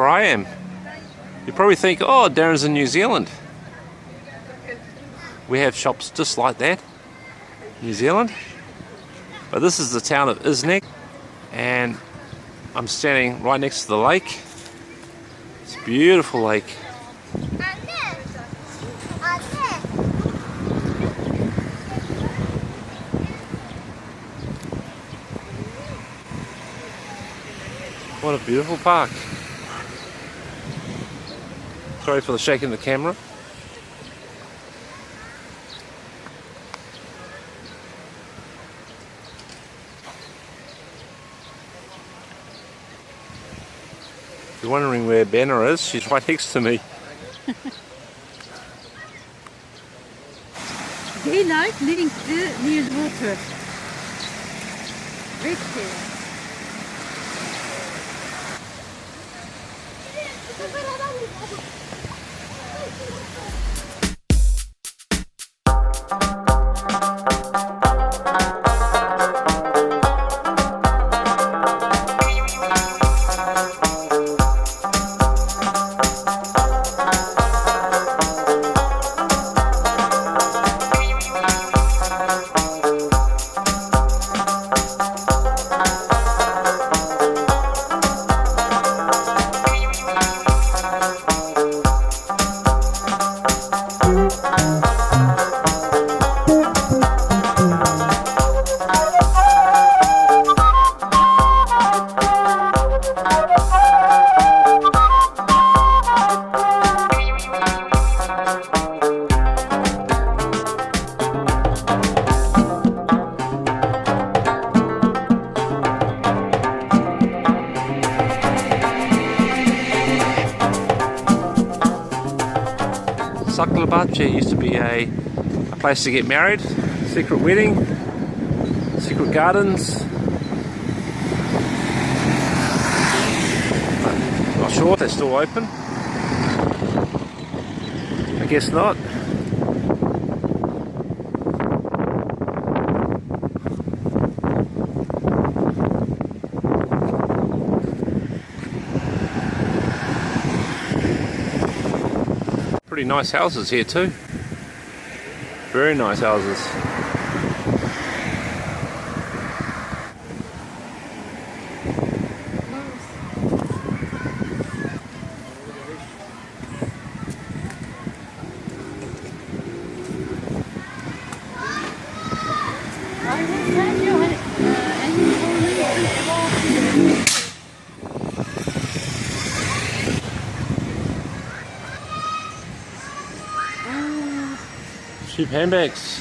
where I am. You probably think, oh, Darren's in New Zealand. We have shops just like that, New Zealand. But this is the town of Iznik, and I'm standing right next to the lake. It's a beautiful lake. What a beautiful park. Sorry for the shaking of the camera. If you're wondering where Benna is, she's right next to me. They like living near the water. Right there. Used to be a place to get married, secret wedding, secret gardens. Not sure if they're still open. I guess not. Pretty nice houses here too. Very nice houses. Cheap handbags.